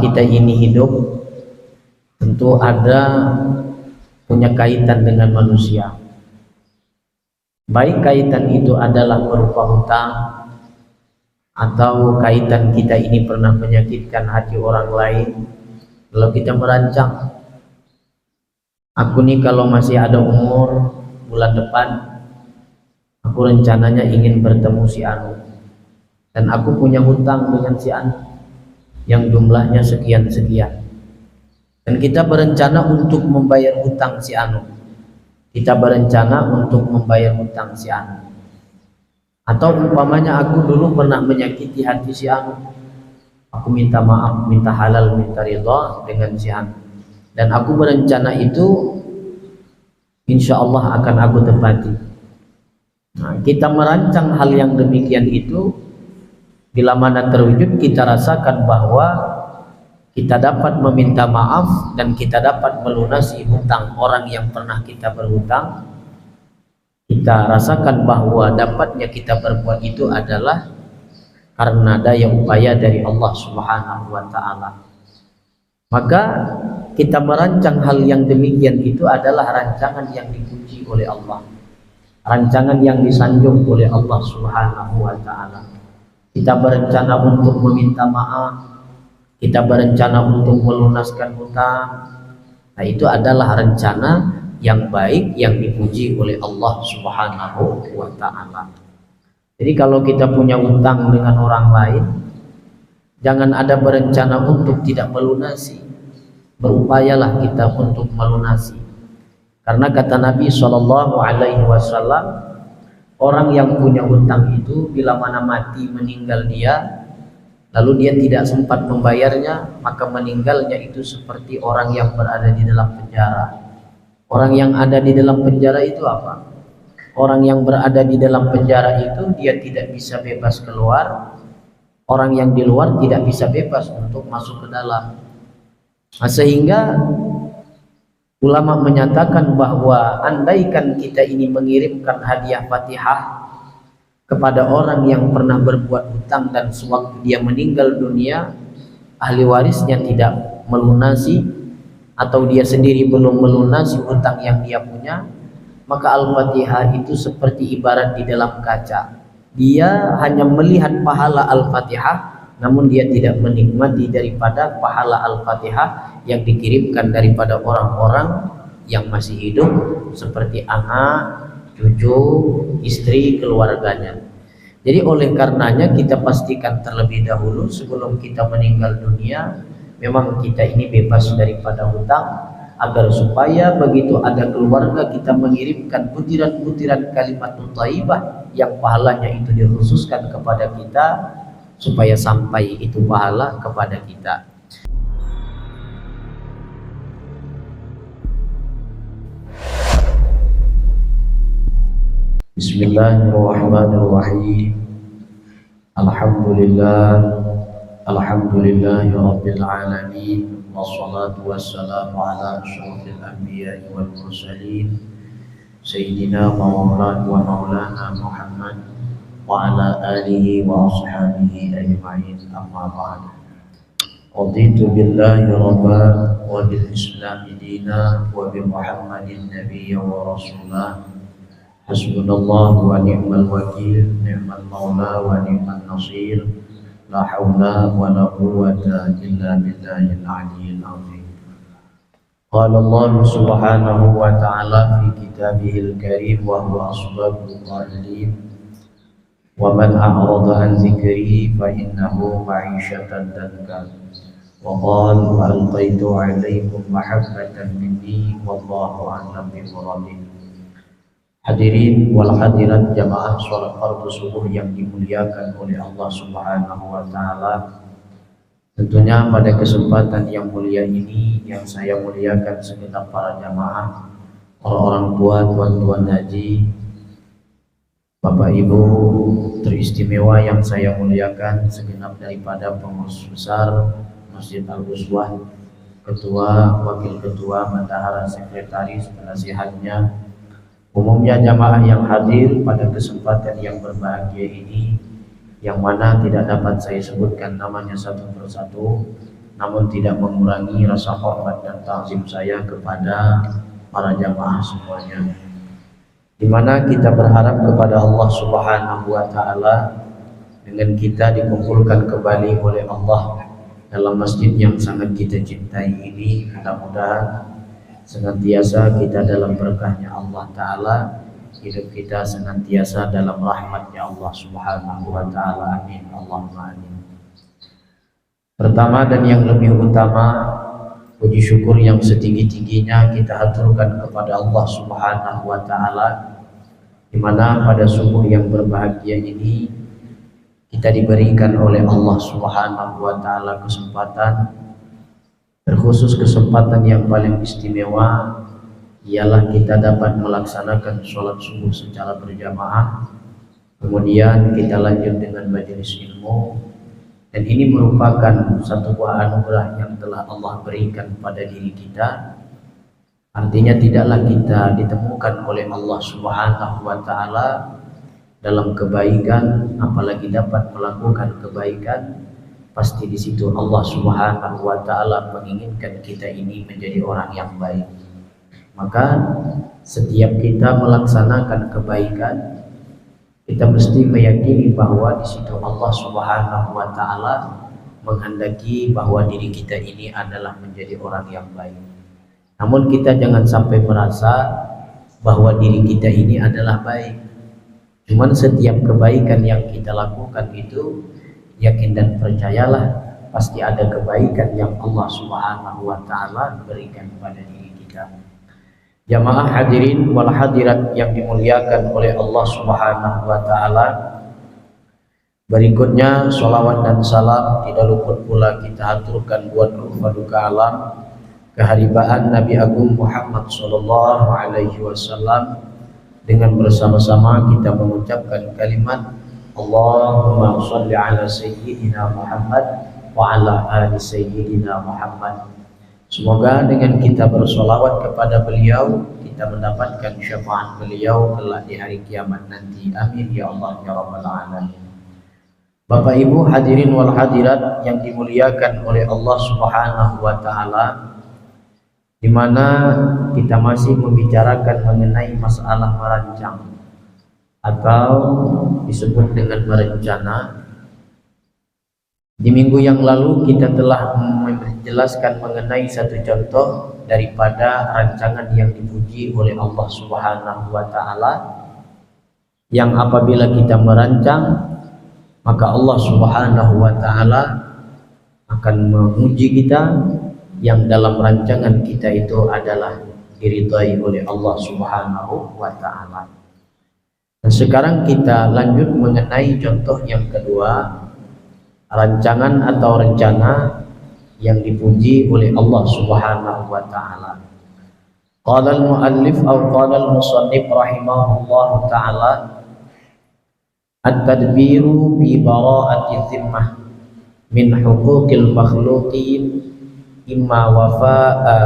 kita ini hidup tentu ada punya kaitan dengan manusia. Baik kaitan itu adalah berupa hutang, atau kaitan kita ini pernah menyakitkan hati orang lain. Kalau kita merancang, aku nih kalau masih ada umur, bulan depan aku rencananya ingin bertemu si Anu, dan aku punya hutang dengan si Anu yang jumlahnya sekian-sekian, dan kita berencana untuk membayar hutang si Anu. Kita berencana untuk membayar hutang si Anu. Atau umpamanya aku dulu pernah menyakiti hati si Anu, aku minta maaf, minta halal, minta ridha dengan si Anu, dan aku berencana itu insya Allah akan aku tepati. Nah, kita merancang hal yang demikian itu, bila mana terwujud kita rasakan bahwa kita dapat meminta maaf dan kita dapat melunasi hutang orang yang pernah kita berhutang. Kita rasakan bahwa dapatnya kita berbuat itu adalah karena daya upaya dari Allah Subhanahu wa ta'ala. Maka kita merancang hal yang demikian itu adalah rancangan yang dipuji oleh Allah, rancangan yang disanjung oleh Allah Subhanahu wa ta'ala. Kita berencana untuk meminta maaf, kita berencana untuk melunaskan hutang. Nah, itu adalah rencana yang baik yang dipuji oleh Allah Subhanahu wa ta'ala. Jadi kalau kita punya hutang dengan orang lain, jangan ada berencana untuk tidak melunasi. Berupayalah kita untuk melunasi. Karena kata Nabi SAW, orang yang punya hutang itu bila mana mati meninggal dia, lalu dia tidak sempat membayarnya, maka meninggalnya itu seperti orang yang berada di dalam penjara. Orang yang ada di dalam penjara itu apa? Orang yang berada di dalam penjara itu dia tidak bisa bebas keluar. Orang yang di luar tidak bisa bebas untuk masuk ke dalam. Nah, sehingga ulama menyatakan bahwa andaikan kita ini mengirimkan hadiah Fatihah kepada orang yang pernah berbuat hutang dan sewaktu dia meninggal dunia ahli warisnya tidak melunasi, atau dia sendiri belum melunasi hutang yang dia punya, maka Al-Fatihah itu seperti ibarat di dalam kaca. Dia hanya melihat pahala Al-Fatihah, namun dia tidak menikmati daripada pahala Al-Fatihah yang dikirimkan daripada orang-orang yang masih hidup, seperti anak, cucu, istri, keluarganya. Jadi oleh karenanya kita pastikan terlebih dahulu sebelum kita meninggal dunia, memang kita ini bebas daripada hutang, agar supaya begitu ada keluarga kita mengirimkan butiran-butiran kalimat thayyibah yang pahalanya itu dikhususkan kepada kita, supaya sampai itu pahala kepada kita. Bismillahirrahmanirrahim. Alhamdulillahi rabbil alamin, wassalatu wassalamu ala asyrafil anbiya'i wal mursalin, sayyidina wa maulana Muhammad wa ala alihi wa ashabihi ajma'in, amma ba'd. Raditu billahi rabban wa bil islami dina wa bi Muhammadin nabiyya wa rasulah. Hasbunallahu wa ni'mal wakil, ni'mal maula wa ni'mal nasir. La haula wa la quwwata illa billahil aliyyil azim. Qala Allah subhanahu wa ta'ala fi kitabihil karim wa huwa asdaqul qailin. Wa man a'rada an dzikri fa innahu ma'isyatan danka. Wa qala wa alqaitu 'alaikum mahabbatan minni wallahu a'lam bi-muradihi. Hadirin wal hadirat jamaah sholat fardu subuh yang dimuliakan oleh Allah Subhanahu wa ta'ala. Tentunya pada kesempatan yang mulia ini yang saya muliakan segenap para jamaah, orang-orang tua, tuan-tuan haji, Bapak Ibu teristimewa yang saya muliakan, segenap daripada pengurus besar Masjid Al-Uswah, ketua, wakil ketua, bendahara, sekretaris, penasihatnya, umumnya jamaah yang hadir pada kesempatan yang berbahagia ini, yang mana tidak dapat saya sebutkan namanya satu persatu, namun tidak mengurangi rasa hormat dan ta'zim saya kepada para jamaah semuanya, di mana kita berharap kepada Allah Subhanahu wa taala dengan kita dikumpulkan kembali oleh Allah dalam masjid yang sangat kita cintai ini. Mudah-mudahan senantiasa kita dalam berkahnya Allah taala, hidup kita senantiasa dalam rahmatnya Allah Subhanahu wa taala. Amin, Allahumma amin. Pertama dan yang lebih utama, puji syukur yang setinggi-tingginya kita haturkan kepada Allah Subhanahu wa taala, di mana pada subuh yang berbahagia ini kita diberikan oleh Allah Subhanahu wa taala kesempatan, terkhusus kesempatan yang paling istimewa, ialah kita dapat melaksanakan sholat subuh secara berjamaah. Kemudian kita lanjut dengan majelis ilmu, dan ini merupakan satu buah anugerah yang telah Allah berikan pada diri kita. Artinya tidaklah kita ditemukan oleh Allah Subhanahu wa taala dalam kebaikan, apalagi dapat melakukan kebaikan, pasti di situ Allah Subhanahu wa taala menginginkan kita ini menjadi orang yang baik. Maka setiap kita melaksanakan kebaikan, kita mesti meyakini bahwa di situ Allah Subhanahu wa taala menghendaki bahwa diri kita ini adalah menjadi orang yang baik. Namun kita jangan sampai merasa bahwa diri kita ini adalah baik. Cuman setiap kebaikan yang kita lakukan itu, yakin dan percayalah pasti ada kebaikan yang Allah Subhanahu wa taala berikan pada diri kita. Jamaah hadirin wal hadirat yang dimuliakan oleh Allah Subhanahu wa taala, berikutnya sholawat dan salam tidak luput pula kita haturkan buat duka alam keharibaan Nabi Agung Muhammad sallallahu alaihi wasallam, dengan bersama-sama kita mengucapkan kalimat Allahumma shalli ala sayyidina Muhammad wa ala ali sayyidina Muhammad. Semoga dengan kita bersolawat kepada beliau, kita mendapatkan syafaat beliau kelak di hari kiamat nanti. Amin ya Allah ya Rabbal Alamin. Bapak Ibu hadirin wal hadirat yang dimuliakan oleh Allah Subhanahu wa taala, di mana kita masih membicarakan mengenai masalah merancang atau disebut dengan berencana. Di minggu yang lalu kita telah menjelaskan mengenai satu contoh daripada rancangan yang dipuji oleh Allah Subhanahu wa taala, yang apabila kita merancang maka Allah Subhanahu wa taala akan memuji kita, yang dalam rancangan kita itu adalah diridhai oleh Allah Subhanahu wa taala. Dan sekarang kita lanjut mengenai contoh yang kedua, rancangan atau rencana yang dipuji oleh Allah Subhanahu wa taala. Qala al-muallif atau qala al-musannif rahimahullahu taala, at-tadbiru bi bara'ati dhimmah min huquqil makhluqin imma wafa'a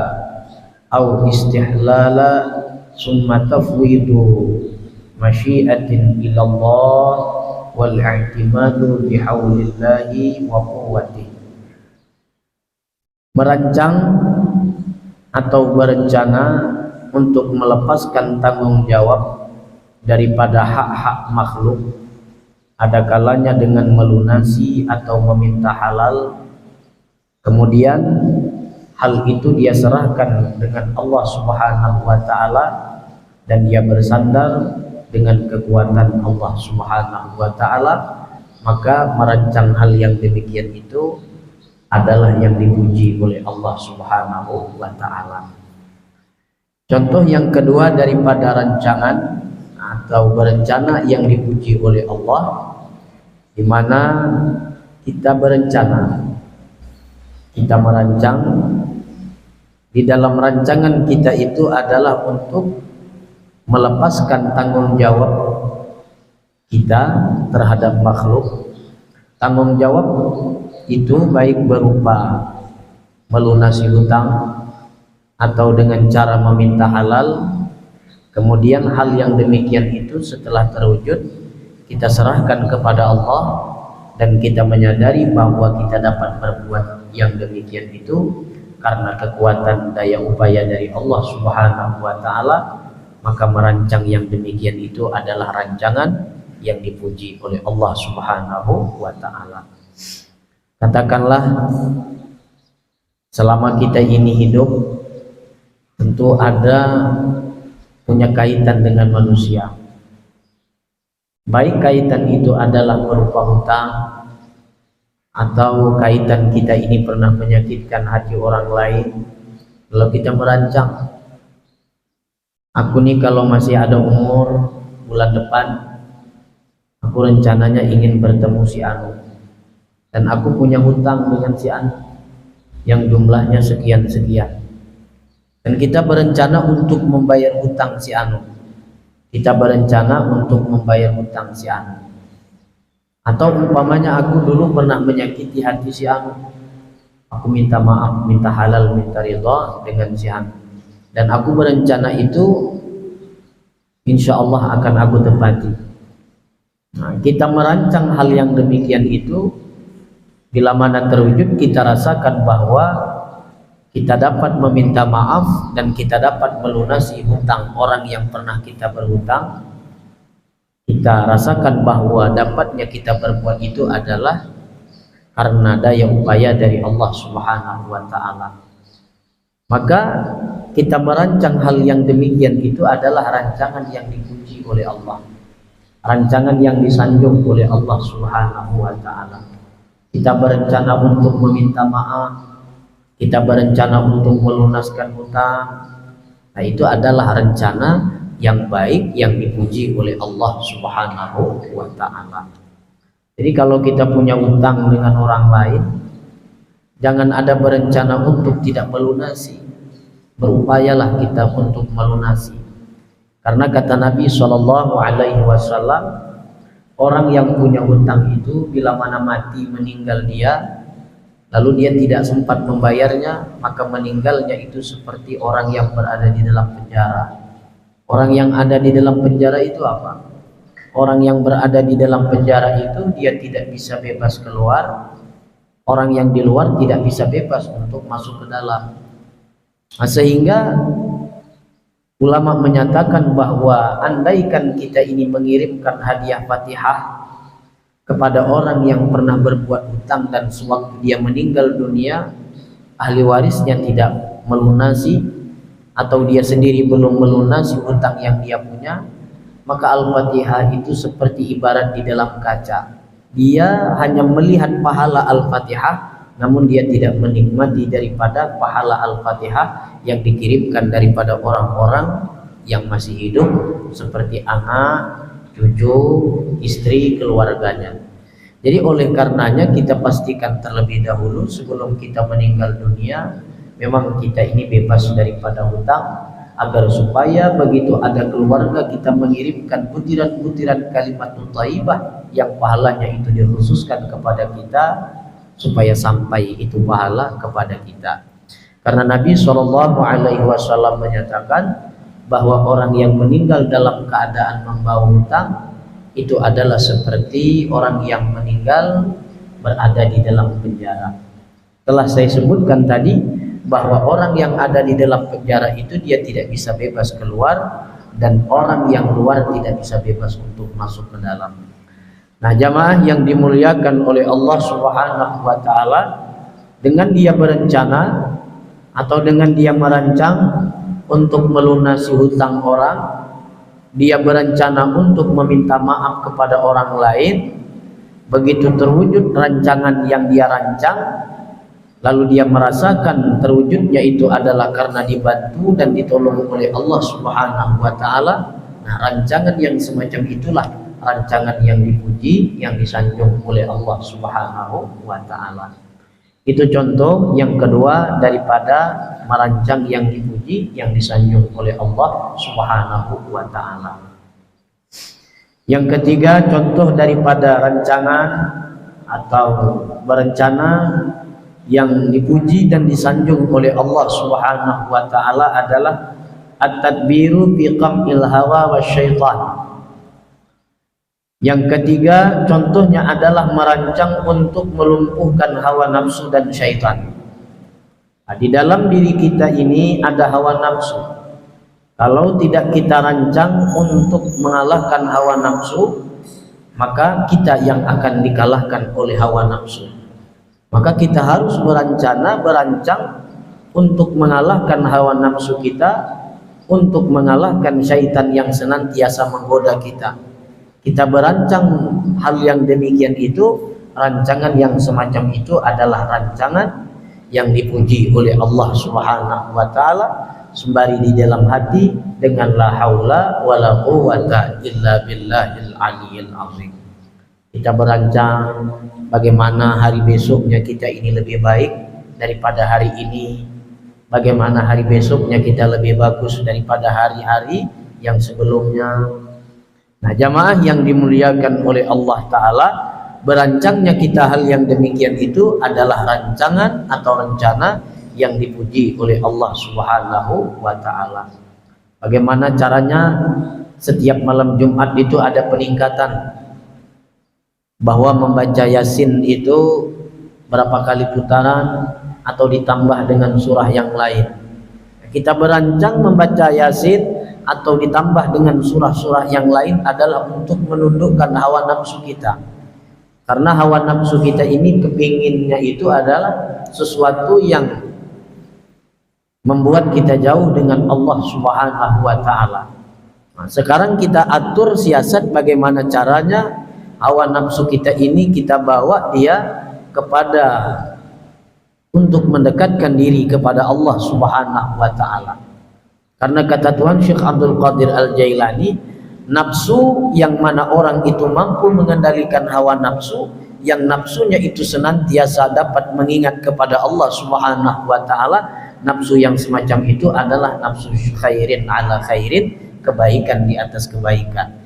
aw istihlala summa tafwidu masyiatin ila Allah wal i'timadu bihaulillahi wa quwwatihi. Merancang atau berencana untuk melepaskan tanggung jawab daripada hak-hak makhluk, ada kalanya dengan melunasi atau meminta halal, kemudian hal itu dia serahkan dengan Allah Subhanahu wa taala dan dia bersandar dengan kekuatan Allah Subhanahu wa taala, maka merancang hal yang demikian itu adalah yang dipuji oleh Allah Subhanahu wa taala. Contoh yang kedua daripada rancangan atau berencana yang dipuji oleh Allah, di mana kita berencana, kita merancang, di dalam rancangan kita itu adalah untuk melepaskan tanggung jawab kita terhadap makhluk. Tanggung jawab itu baik berupa melunasi hutang atau dengan cara meminta halal. Kemudian hal yang demikian itu setelah terwujud kita serahkan kepada Allah dan kita menyadari bahwa kita dapat berbuat yang demikian itu karena kekuatan daya upaya dari Allah Subhanahu wa taala, maka merancang yang demikian itu adalah rancangan yang dipuji oleh Allah Subhanahu wa taala. Katakanlah selama kita ini hidup tentu ada punya kaitan dengan manusia. Baik kaitan itu adalah berupa hutang, atau kaitan kita ini pernah menyakitkan hati orang lain. Kalau kita merancang, aku nih kalau masih ada umur, bulan depan aku rencananya ingin bertemu si Anu, dan aku punya hutang dengan si Anu yang jumlahnya sekian-sekian, dan kita berencana untuk membayar hutang si Anu, kita berencana untuk membayar hutang si Anu. Atau umpamanya aku dulu pernah menyakiti hati si Anu, aku minta maaf, minta halal, minta ridha dengan si Anu, dan aku berencana itu insya Allah akan aku tepati. Nah, kita merancang hal yang demikian itu, bila mana terwujud kita rasakan bahwa kita dapat meminta maaf dan kita dapat melunasi hutang orang yang pernah kita berhutang, kita rasakan bahwa dapatnya kita berbuat itu adalah karena daya upaya dari Allah Subhanahu wa taala. Maka kita merancang hal yang demikian itu adalah rancangan yang dipuji oleh Allah, rancangan yang disanjung oleh Allah Subhanahu wa taala. Kita berencana untuk meminta maaf, kita berencana untuk melunaskan hutang. Nah, itu adalah rencana yang baik yang dipuji oleh Allah Subhanahu wa taala. Jadi kalau kita punya hutang dengan orang lain, jangan ada berencana untuk tidak melunasi. Berupayalah kita untuk melunasi. Karena kata Nabi SAW, orang yang punya hutang itu bila mana mati meninggal dia, lalu dia tidak sempat membayarnya, maka meninggalnya itu seperti orang yang berada di dalam penjara. Orang yang ada di dalam penjara itu apa? Orang yang berada di dalam penjara itu dia tidak bisa bebas keluar. Orang yang di luar tidak bisa bebas untuk masuk ke dalam. Nah, sehingga ulama menyatakan bahwa andaikan kita ini mengirimkan hadiah Fatihah kepada orang yang pernah berbuat hutang dan sewaktu dia meninggal dunia ahli warisnya tidak melunasi atau dia sendiri belum melunasi hutang yang dia punya, maka Al-Fatihah itu seperti ibarat di dalam kaca. Dia hanya melihat pahala Al-Fatihah, namun dia tidak menikmati daripada pahala Al-Fatihah yang dikirimkan daripada orang-orang yang masih hidup, seperti anak, cucu, istri, keluarganya. Jadi oleh karenanya kita pastikan terlebih dahulu sebelum kita meninggal dunia, memang kita ini bebas daripada hutang, agar supaya begitu ada keluarga kita mengirimkan butiran-butiran kalimat thayyibah yang pahalanya itu dikhususkan kepada kita, supaya sampai itu pahala kepada kita. Karena Nabi SAW menyatakan bahwa orang yang meninggal dalam keadaan membawa hutang itu adalah seperti orang yang meninggal berada di dalam penjara. Telah saya sebutkan tadi bahwa orang yang ada di dalam penjara itu dia tidak bisa bebas keluar, dan orang yang luar tidak bisa bebas untuk masuk ke dalam. Nah, jamaah yang dimuliakan oleh Allah Subhanahu wa taala, dengan dia berencana atau dengan dia merancang untuk melunasi hutang orang, dia berencana untuk meminta maaf kepada orang lain, begitu terwujud rancangan yang dia rancang, lalu dia merasakan terwujudnya itu adalah karena dibantu dan ditolong oleh Allah Subhanahu wa taala. Nah, rancangan yang semacam itulah rancangan yang dipuji, yang disanjung oleh Allah Subhanahu wa taala. Itu contoh yang kedua daripada merancang yang dipuji, yang disanjung oleh Allah Subhanahu wa taala. Yang ketiga, contoh daripada rancangan atau berencana yang dipuji dan disanjung oleh Allah Subhanahu wa taala adalah at-tadbiru fi qam'il hawa wasyaitan. Yang ketiga, contohnya adalah merancang untuk melumpuhkan hawa nafsu dan syaitan. Nah, di dalam diri kita ini ada hawa nafsu. Kalau tidak kita rancang untuk mengalahkan hawa nafsu, maka kita yang akan dikalahkan oleh hawa nafsu. Maka kita harus berancang untuk mengalahkan hawa nafsu kita, untuk mengalahkan syaitan yang senantiasa menggoda kita. Kita berancang hal yang demikian itu, rancangan yang semacam itu adalah rancangan yang dipuji oleh Allah Subhanahu wa taala, sembari di dalam hati dengan la haula wala quwwata illa billahil aliyil azim. Kita berancang bagaimana hari besoknya kita ini lebih baik daripada hari ini, bagaimana hari besoknya kita lebih bagus daripada hari-hari yang sebelumnya. Nah, jamaah yang dimuliakan oleh Allah Ta'ala, berancangnya kita hal yang demikian itu adalah rancangan atau rencana yang dipuji oleh Allah Subhanahu wa Ta'ala. Bagaimana caranya? Setiap malam Jumat itu ada peningkatan, bahwa membaca Yasin itu berapa kali putaran atau ditambah dengan surah yang lain. Kita berancang membaca Yasin atau ditambah dengan surah-surah yang lain adalah untuk menundukkan hawa nafsu kita. Karena hawa nafsu kita ini kepinginnya itu adalah sesuatu yang membuat kita jauh dengan Allah Subhanahu wa Ta'ala. Nah, sekarang kita atur siasat bagaimana caranya hawa nafsu kita ini kita bawa dia kepada untuk mendekatkan diri kepada Allah Subhanahu wa Ta'ala. Karena kata Tuhan Syekh Abdul Qadir Al-Jailani, nafsu yang mana orang itu mampu mengendalikan hawa nafsu, yang nafsunya itu senantiasa dapat mengingat kepada Allah Subhanahu wa Ta'ala, nafsu yang semacam itu adalah nafsu khairin ala khairin, kebaikan di atas kebaikan.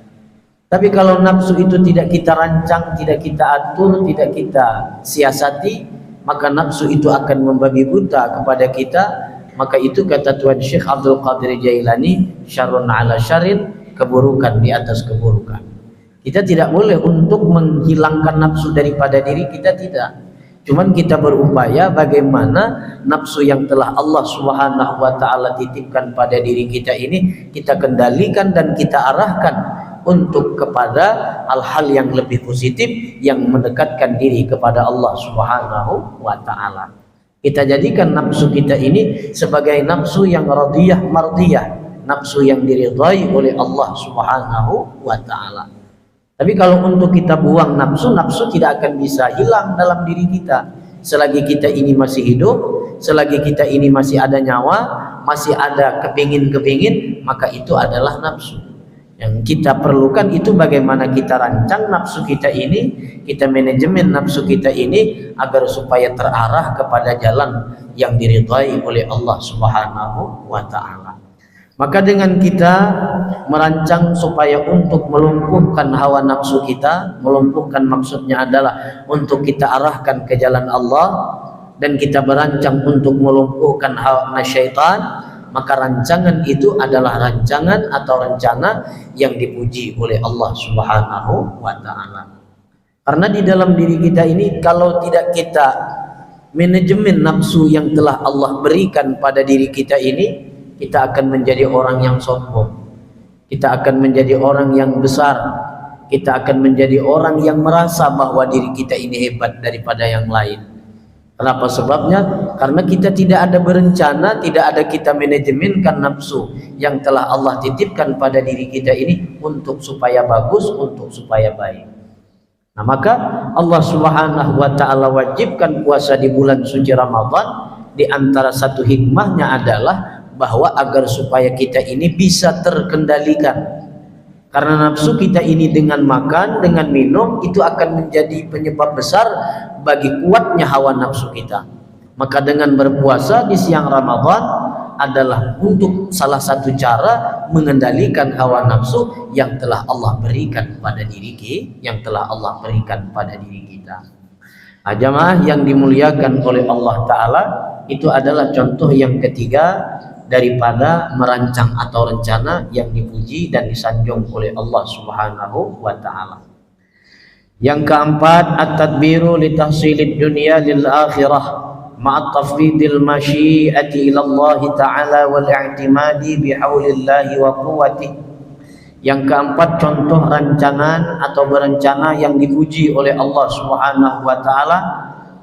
Tapi kalau nafsu itu tidak kita rancang, tidak kita atur, tidak kita siasati, maka nafsu itu akan membabi buta kepada kita. Maka itu kata Tuhan Syekh Abdul Qadir Jailani, syarrun ala syarrin, keburukan di atas keburukan. Kita tidak boleh untuk menghilangkan nafsu daripada diri kita, tidak. Cuman kita berupaya bagaimana nafsu yang telah Allah Subhanahu wa Ta'ala titipkan pada diri kita ini kita kendalikan dan kita arahkan untuk kepada hal-hal yang lebih positif yang mendekatkan diri kepada Allah Subhanahu wa Ta'ala. Kita jadikan nafsu kita ini sebagai nafsu yang radiyah mardiyah, nafsu yang diridhai oleh Allah Subhanahu wa Ta'ala. Tapi kalau untuk kita buang nafsu, nafsu tidak akan bisa hilang dalam diri kita. Selagi kita ini masih hidup, selagi kita ini masih ada nyawa, masih ada kepingin-kepingin, maka itu adalah nafsu. Yang kita perlukan itu bagaimana kita rancang nafsu kita ini, kita manajemen nafsu kita ini agar supaya terarah kepada jalan yang diridhai oleh Allah Subhanahu wa Ta'ala. Maka dengan kita merancang supaya untuk melumpuhkan hawa nafsu kita, melumpuhkan maksudnya adalah untuk kita arahkan ke jalan Allah, dan kita berancang untuk melumpuhkan hawa syaitan, maka rancangan itu adalah rancangan atau rencana yang dipuji oleh Allah Subhanahu wa Ta'ala. Karena di dalam diri kita ini kalau tidak kita manajemen nafsu yang telah Allah berikan pada diri kita ini, kita akan menjadi orang yang sombong, kita akan menjadi orang yang besar, kita akan menjadi orang yang merasa bahwa diri kita ini hebat daripada yang lain. Kenapa sebabnya? Karena kita tidak ada berencana, tidak ada kita manajemenkan nafsu yang telah Allah titipkan pada diri kita ini untuk supaya bagus, untuk supaya baik. Nah, maka Allah Subhanahu wa Ta'ala wajibkan puasa di bulan suci Ramadan. Di antara satu hikmahnya adalah bahwa agar supaya kita ini bisa terkendalikan. Karena nafsu kita ini dengan makan, dengan minum itu akan menjadi penyebab besar bagi kuatnya hawa nafsu kita. Maka dengan berpuasa di siang Ramadan adalah untuk salah satu cara mengendalikan hawa nafsu yang telah Allah berikan pada diri kita, yang telah Allah berikan pada diri kita. Nah, jamaah yang dimuliakan oleh Allah Ta'ala, itu adalah contoh yang ketiga daripada merancang atau rencana yang dipuji dan disanjung oleh Allah Subhanahu wa Ta'ala. Yang keempat, at-tadbiru li tahsilid dunya lil akhirah ma'a tafwidil masyiati ila Allah Ta'ala wal i'timadi bihaulillahi wa quwwatihi. Yang keempat, contoh rancangan atau berencana yang dipuji oleh Allah Subhanahu wa taala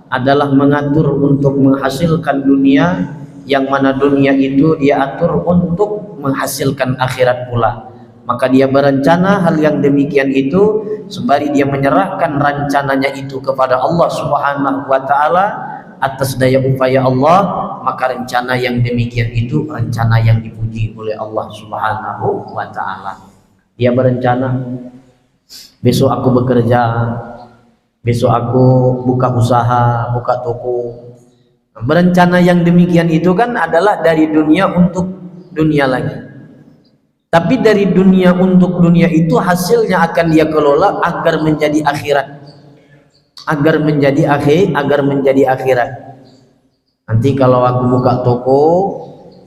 adalah mengatur untuk menghasilkan dunia, yang mana dunia itu dia atur untuk menghasilkan akhirat pula. Maka dia berencana hal yang demikian itu sembari dia menyerahkan rencananya itu kepada Allah Subhanahu wa taala atas daya upaya Allah, maka rencana yang demikian itu rencana yang dipuji oleh Allah Subhanahu wa taala. Dia berencana, besok aku bekerja, besok aku buka usaha, buka toko. Berencana yang demikian itu kan adalah dari dunia untuk dunia lagi. Tapi dari dunia untuk dunia itu hasilnya akan dia kelola agar menjadi akhirat. Agar menjadi akhirat. Nanti kalau aku buka toko,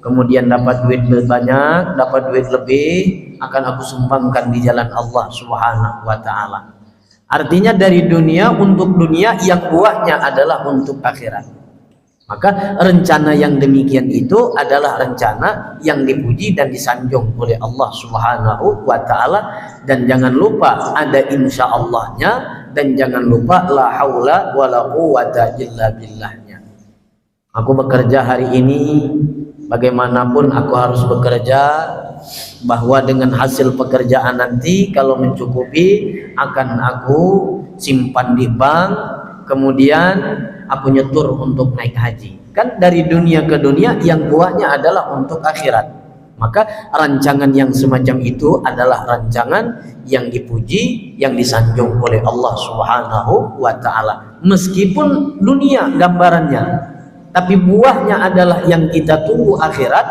kemudian dapat duit banyak, dapat duit lebih, akan aku sumbangkan di jalan Allah Subhanahu wa taala. Artinya dari dunia untuk dunia yang buahnya adalah untuk akhirat. Maka rencana yang demikian itu adalah rencana yang dipuji dan disanjung oleh Allah Subhanahu wa taala. Dan jangan lupa ada insya'Allahnya, dan jangan lupa la haula wala quwwata illa billahnya. Aku bekerja hari ini, bagaimanapun aku harus bekerja, bahwa dengan hasil pekerjaan nanti kalau mencukupi akan aku simpan di bank, kemudian aku nyetur untuk naik haji. Kan dari dunia ke dunia yang buahnya adalah untuk akhirat. Maka rancangan yang semacam itu adalah rancangan yang dipuji, yang disanjung oleh Allah Subhanahu wa taala. Meskipun dunia gambarannya, tapi buahnya adalah yang kita tunggu akhirat,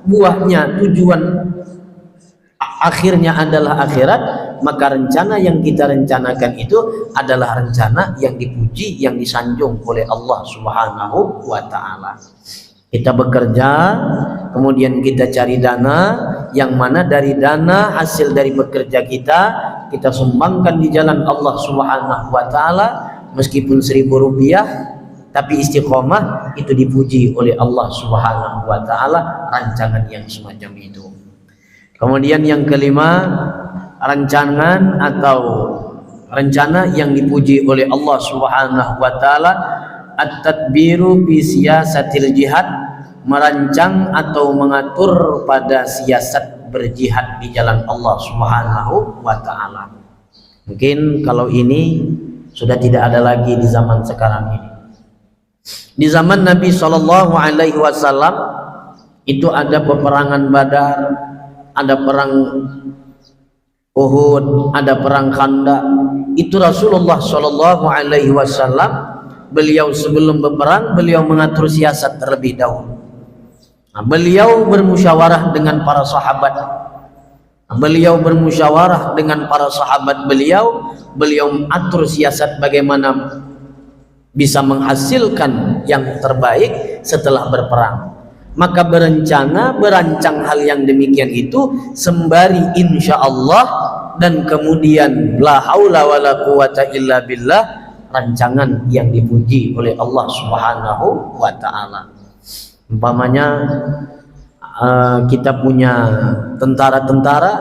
buahnya tujuan akhirnya adalah akhirat. Maka rencana yang kita rencanakan itu adalah rencana yang dipuji, yang disanjung oleh Allah Subhanahu wa taala. Kita bekerja, kemudian kita cari dana, yang mana dari dana hasil dari bekerja kita sumbangkan di jalan Allah Subhanahu wa taala, meskipun 1.000 rupiah, tapi istiqomah itu dipuji oleh Allah Subhanahu wa taala rancangan yang semacam itu. Kemudian yang kelima, rancangan atau rencana yang dipuji oleh Allah Subhanahu wa taala, at-tadbiru fi siyasatil jihad, merancang atau mengatur pada siasat berjihad di jalan Allah Subhanahu wa taala. Mungkin kalau ini sudah tidak ada lagi di zaman sekarang ini. Di zaman Nabi sallallahu alaihi wasallam itu ada peperangan Badar, ada perang Uhud, ada perang Khandaq. Itu Rasulullah sallallahu alaihi wasallam, beliau sebelum berperang beliau mengatur siasat terlebih dahulu. Beliau bermusyawarah dengan para sahabat. Beliau bermusyawarah dengan para sahabat beliau atur siasat bagaimana bisa menghasilkan yang terbaik setelah berperang. Maka berancang hal yang demikian itu sembari insyaallah, dan kemudian la haula wala quwata illa billah, rancangan yang dipuji oleh Allah Subhanahu wa taala. Umpamanya kita punya tentara-tentara,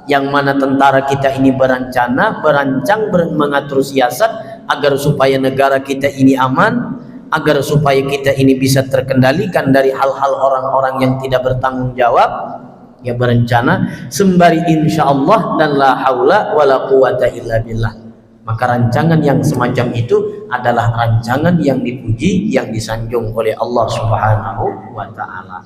yang mana tentara kita ini berancang mengatur siasat agar supaya negara kita ini aman, agar supaya kita ini bisa terkendalikan dari hal-hal orang-orang yang tidak bertanggung jawab. Ya berencana sembari insyaallah dan la haula wala quwata illa billah. Maka rancangan yang semacam itu adalah rancangan yang dipuji, yang disanjung oleh Allah Subhanahu wa taala.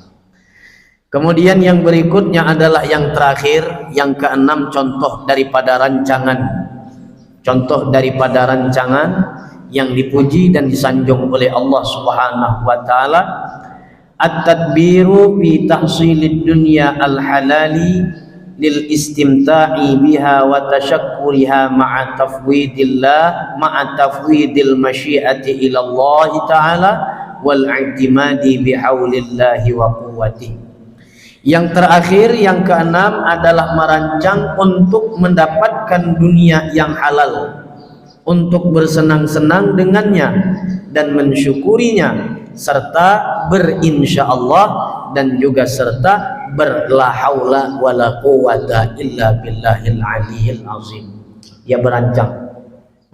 Kemudian yang berikutnya adalah yang terakhir, yang keenam, contoh daripada rancangan yang dipuji dan disanjung oleh Allah Subhanahu wa taala, at-tadbiru fi tahsilid dunya al-halali lil istimta'i biha wa tashakkuriha ma'a tafwidil masyiati ila Allah taala wal i'timadi bihaulillahi wa quwwatihi. Yang terakhir, yang keenam adalah merancang untuk mendapatkan dunia yang halal, untuk bersenang-senang dengannya dan mensyukurinya, serta berinsyaallah dan juga serta berla haula wala quwata illa billahil aliyil azim. Dia berancang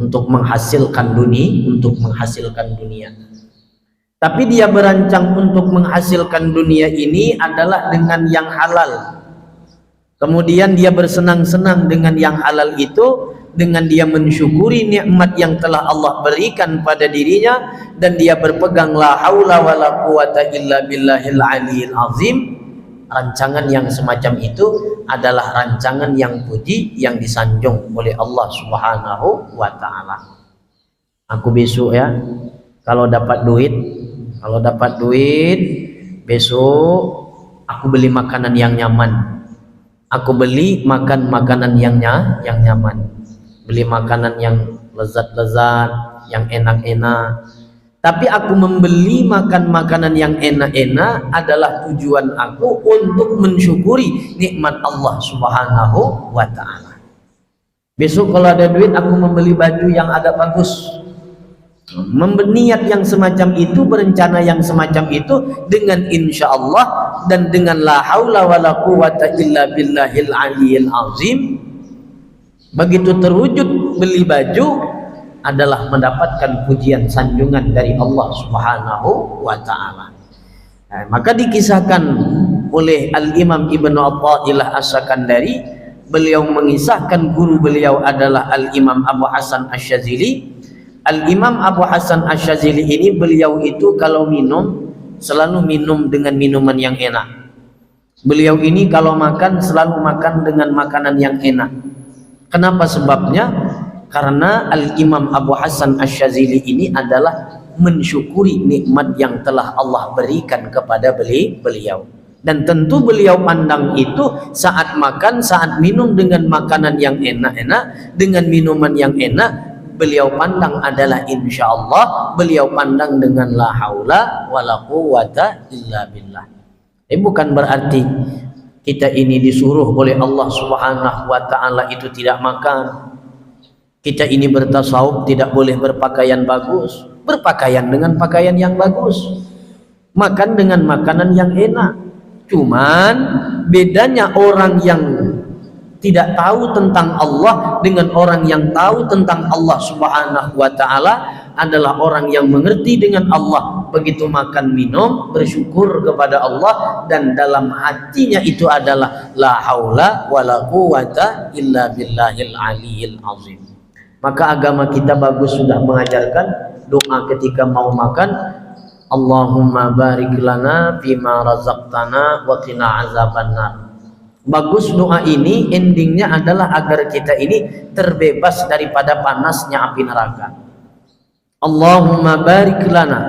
untuk menghasilkan dunia. Tapi dia berancang untuk menghasilkan dunia ini adalah dengan yang halal. Kemudian dia bersenang-senang dengan yang halal itu, dengan dia mensyukuri nikmat yang telah Allah berikan pada dirinya, dan dia berpegang la haula wala quwata illa billahil aliyil azim. Rancangan yang semacam itu adalah rancangan yang puji, yang disanjung oleh Allah Subhanahu wa ta'ala. Aku besok ya, kalau dapat duit besok aku beli makanan yang nyaman. Aku beli makan makanan yang nyaman, beli makanan yang lezat-lezat, yang enak-enak. Tapi aku membeli makan makanan yang enak-enak adalah tujuan aku untuk mensyukuri nikmat Allah Subhanahu wa ta'ala. Besok kalau ada duit aku membeli baju yang agak bagus. Niat yang semacam itu, berencana yang semacam itu dengan insya Allah dan dengan la haula wala quwata illa billahil aliyil azim. Begitu terwujud beli baju adalah mendapatkan pujian sanjungan dari Allah Subhanahu wa ta'ala. Maka dikisahkan oleh Al-Imam Ibnu Athaillah As-Sakandari, beliau mengisahkan guru beliau adalah Al-Imam Abu Hasan Asy-Syadzili. Al-Imam Abu Hasan Asy-Syadzili ini beliau itu kalau minum selalu minum dengan minuman yang enak. Beliau ini kalau makan selalu makan dengan makanan yang enak. Kenapa sebabnya? Karena Al-Imam Abu Hasan Asy-Syadzili ini adalah mensyukuri nikmat yang telah Allah berikan kepada beliau. Dan tentu beliau pandang itu saat makan, saat minum dengan makanan yang enak-enak, dengan minuman yang enak, beliau pandang adalah insya Allah, beliau pandang dengan la haula wala quwata illa billah. Bukan berarti kita ini disuruh oleh Allah Subhanahu wa ta'ala itu tidak makan. Kita ini bertasawuf tidak boleh berpakaian bagus, berpakaian dengan pakaian yang bagus, makan dengan makanan yang enak. Cuman bedanya orang yang tidak tahu tentang Allah dengan orang yang tahu tentang Allah Subhanahu wa ta'ala adalah orang yang mengerti dengan Allah, begitu makan minum bersyukur kepada Allah, dan dalam hatinya itu adalah la haula wala quwata illa billahil aliyil azim. Maka agama kita bagus sudah mengajarkan doa ketika mau makan, Allahumma barik lana fima razaqtana wa qina azabannar. Bagus doa ini, endingnya adalah agar kita ini terbebas daripada panasnya api neraka. Allahumma barik lana,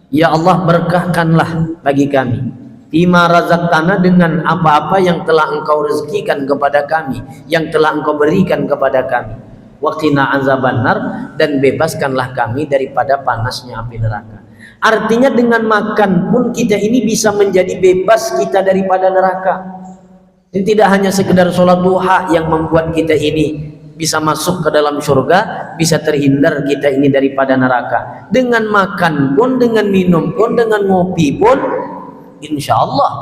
ya Allah berkahkanlah bagi kami, fima razaqtana, dengan apa-apa yang telah engkau rezekikan kepada kami, yang telah engkau berikan kepada kami, wa qina azabannar, dan bebaskanlah kami daripada panasnya api neraka. Artinya dengan makan pun kita ini bisa menjadi bebas kita daripada neraka. Ini tidak hanya sekedar sholat duha yang membuat kita ini bisa masuk ke dalam surga, bisa terhindar kita ini daripada neraka. Dengan makan pun, dengan minum pun, dengan ngopi pun, insya Allah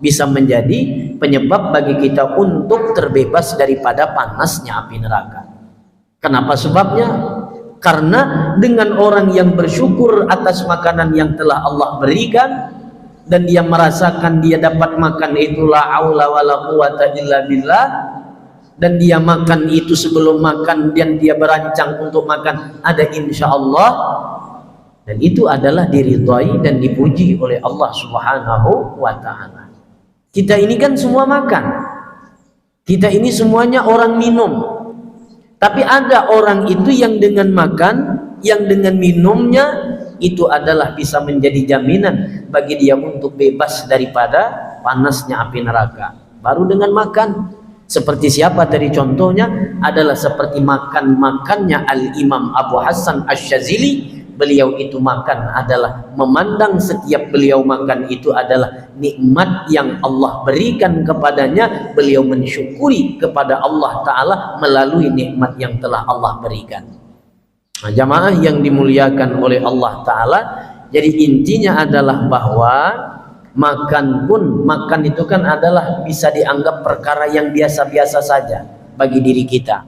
bisa menjadi penyebab bagi kita untuk terbebas daripada panasnya api neraka. Kenapa sebabnya? Karena dengan orang yang bersyukur atas makanan yang telah Allah berikan, dan dia merasakan dia dapat makan itu la haula wala quwata illa billah, dan dia makan itu sebelum makan dan dia berancang untuk makan ada insya Allah, dan itu adalah diridhai dan dipuji oleh Allah Subhanahu wa ta'ala. Kita ini kan semua makan, kita ini semuanya orang minum, tapi ada orang itu yang dengan makan, yang dengan minumnya itu adalah bisa menjadi jaminan bagi dia untuk bebas daripada panasnya api neraka. Baru dengan makan. Seperti siapa tadi contohnya? Adalah seperti makannya Al-Imam Abu Hasan Asy-Syadzili. Beliau itu makan adalah memandang setiap beliau makan itu adalah nikmat yang Allah berikan kepadanya. Beliau mensyukuri kepada Allah Ta'ala melalui nikmat yang telah Allah berikan. Nah, jamaah yang dimuliakan oleh Allah Ta'ala, jadi intinya adalah bahwa makan itu kan adalah bisa dianggap perkara yang biasa-biasa saja bagi diri kita,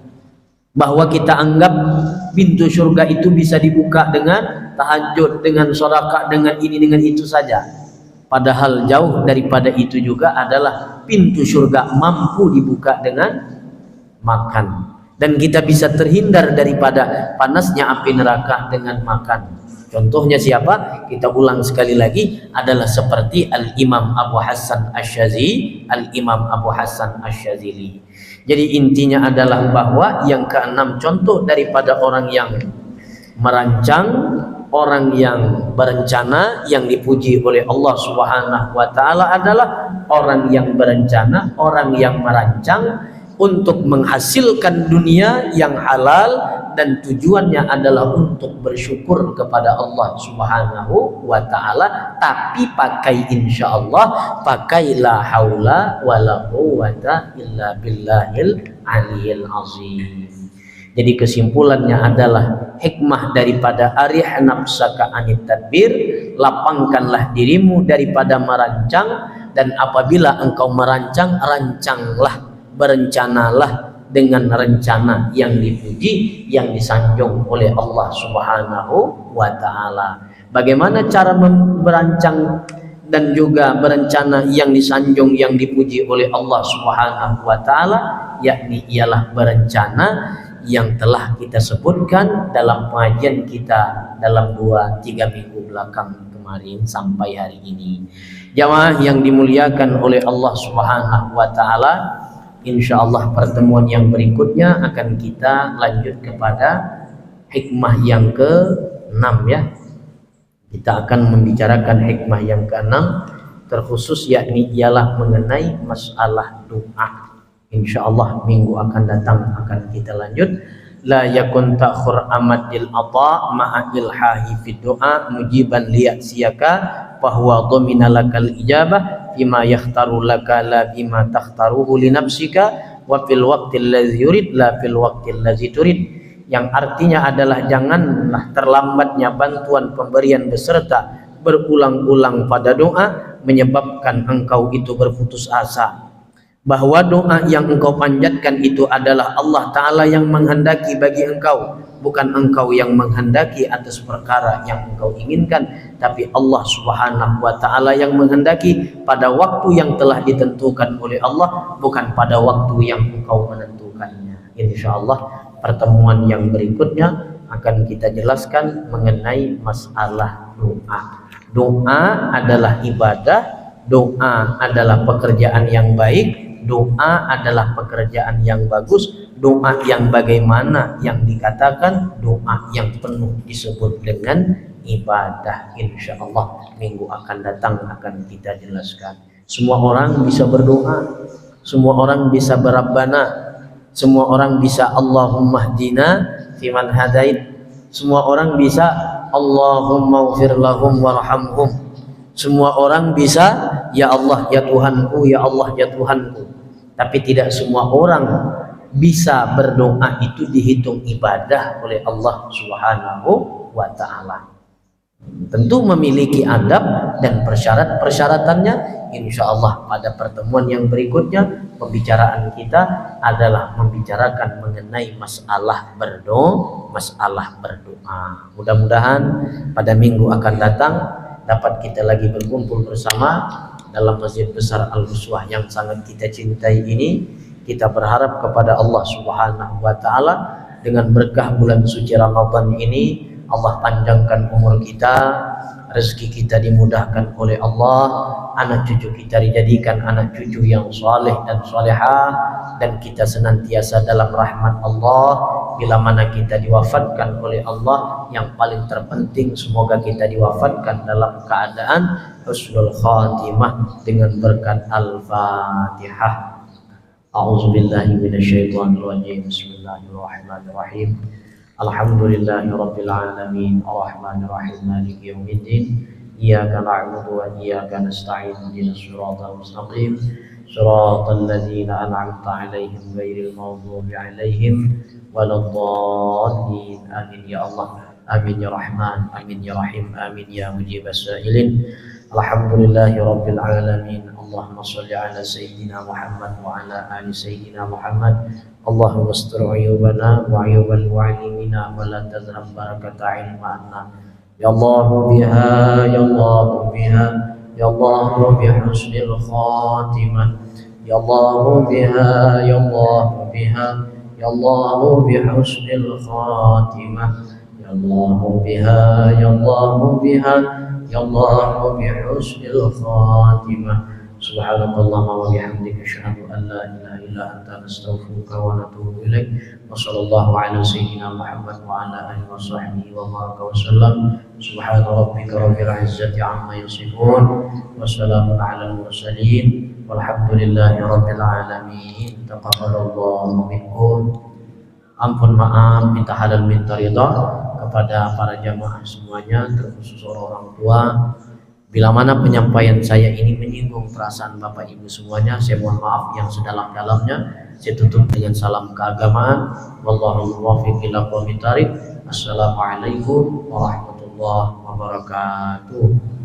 bahwa kita anggap pintu surga itu bisa dibuka dengan tahajud, dengan sedekah, dengan ini dengan itu saja. Padahal jauh daripada itu juga adalah pintu surga mampu dibuka dengan makan, dan kita bisa terhindar daripada panasnya api neraka dengan makan. Contohnya siapa? Kita ulang sekali lagi, adalah seperti Al-Imam Abu Hasan Asy-Syadzili, Al-Imam Abu Hasan Asy-Syadzili. Jadi intinya adalah bahwa yang keenam contoh daripada orang yang merancang, orang yang berencana, yang dipuji oleh Allah Subhanahu wa taala adalah orang yang berencana, orang yang merancang untuk menghasilkan dunia yang halal, dan tujuannya adalah untuk bersyukur kepada Allah Subhanahu wa taala, tapi pakai insyaallah, pakai la haula wala quwata illa billahil aliyil azim. Jadi kesimpulannya adalah hikmah daripada arih nafsaka anit tadbir, lapangkanlah dirimu daripada merancang, dan apabila engkau merancang, rancanglah, berencanalah dengan rencana yang dipuji, yang disanjung oleh Allah Subhanahu wa taala. Bagaimana cara merancang dan juga berencana yang disanjung, yang dipuji oleh Allah Subhanahu wa taala? Yakni ialah berencana yang telah kita sebutkan dalam pengajian kita dalam 2-3 minggu belakang kemarin sampai hari ini. Jamaah yang dimuliakan oleh Allah Subhanahu wa taala, insyaallah pertemuan yang berikutnya akan kita lanjut kepada hikmah yang ke-6 ya. Kita akan membicarakan hikmah yang ke-6 terkhusus, yakni ialah mengenai masalah doa. Insyaallah minggu akan datang akan kita lanjut. La yakun ta'khur amadil ata ma'a ilhahi fid du'a mujiban liya'siyaka bahwa dhamina lakal ijabah bima yakhtaru laka la bima takhtaruhu li nafsika wa fil waqtil ladzi yurid la fil waqtil ladzi turid. Yang artinya adalah janganlah terlambatnya bantuan pemberian beserta berulang-ulang pada doa menyebabkan engkau itu berputus asa, bahwa doa yang engkau panjatkan itu adalah Allah Ta'ala yang menghendaki bagi engkau, bukan engkau yang menghendaki atas perkara yang engkau inginkan, tapi Allah Subhanahu wa Ta'ala yang menghendaki pada waktu yang telah ditentukan oleh Allah, bukan pada waktu yang engkau menentukannya. InsyaAllah pertemuan yang berikutnya akan kita jelaskan mengenai masalah doa. Doa adalah ibadah, doa adalah pekerjaan yang baik, doa adalah pekerjaan yang bagus, doa yang bagaimana yang dikatakan doa yang penuh disebut dengan ibadah. Insyaallah minggu akan datang akan kita jelaskan. Semua orang bisa berdoa, semua orang bisa berabbana, semua orang bisa Allahumma hdina fiman hadait, semua orang bisa Allahumma ighfir lahum warhamhum, semua orang bisa ya Allah ya Tuhanku, ya Allah ya Tuhanku. Tapi tidak semua orang bisa berdoa itu dihitung ibadah oleh Allah Subhanahu wa ta'ala. Tentu memiliki adab dan persyaratannya. Insyaallah pada pertemuan yang berikutnya pembicaraan kita adalah membicarakan mengenai masalah berdoa. Mudah-mudahan pada minggu akan datang dapat kita lagi berkumpul bersama dalam Masjid Besar Al-Uswah yang sangat kita cintai ini. Kita berharap kepada Allah Subhanahu wa ta'ala dengan berkah bulan suci Ramadan ini, Allah panjangkan umur kita, rezeki kita dimudahkan oleh Allah, anak cucu kita dijadikan anak cucu yang saleh dan salehah, dan kita senantiasa dalam rahmat Allah. Bila mana kita diwafatkan oleh Allah, yang paling terpenting semoga kita diwafatkan dalam keadaan husnul khatimah dengan berkat Al-Fatihah. A'udzubillahi minasyaitonir rajim. Bismillahirrahmanirrahim. Alhamdulillahirabbil alamin, arrahmanir rahim, maliki yaumiddin. Iyyaka na'budu wa iyyaka nasta'in. Ihdinas siratal mustaqim. Shiratal ladzina an'amta 'alaihim ghairil maghdubi 'alaihim waladdallin. Amin ya Allah, amin ya Rahman, amin ya Rahim, amin ya mujibas sa'ilin. Alhamdulillahi rabbil alamin. Allahumma shalli ala sayyidina Muhammad wa ala ali sayyidina Muhammad. Allahumma astur uyubana wa uyubal mu'allimina wa la tazhab barakata ilmana. Ya Allah biha, ya Allah biha, ya Allah bi husnil khatimah. Ya Allah biha, ya Allah biha, ya Allah bi husnil khatimah. Ya Allah biha, ya Allah biha, ya Allah bi husnil khatimah. Subhanakallahumma wa bihamdika asyhadu an la ilaha illa anta nastaghfiruka wa natubu ilaik. Wa sallallahu ala sayyidina Muhammad wa ala alihi wa sahbihi wa baraka wa sallam. Subhana rabbika rabbil izzati amma yasifun wa salamun ala al-mursalin walhamdulillahi rabbil alamin. Taqabbalallahu minkum. Ampun maaf, minta halal minta ridha kepada para jamaah semuanya, terkhusus orang tua. Bila mana penyampaian saya ini menyinggung perasaan Bapak Ibu semuanya, saya mohon maaf yang sedalam-dalamnya. Saya tutup dengan salam keagamaan. Wallahu muwaffiq ila aqwamit thariq. Assalamualaikum warahmatullahi wabarakatuh.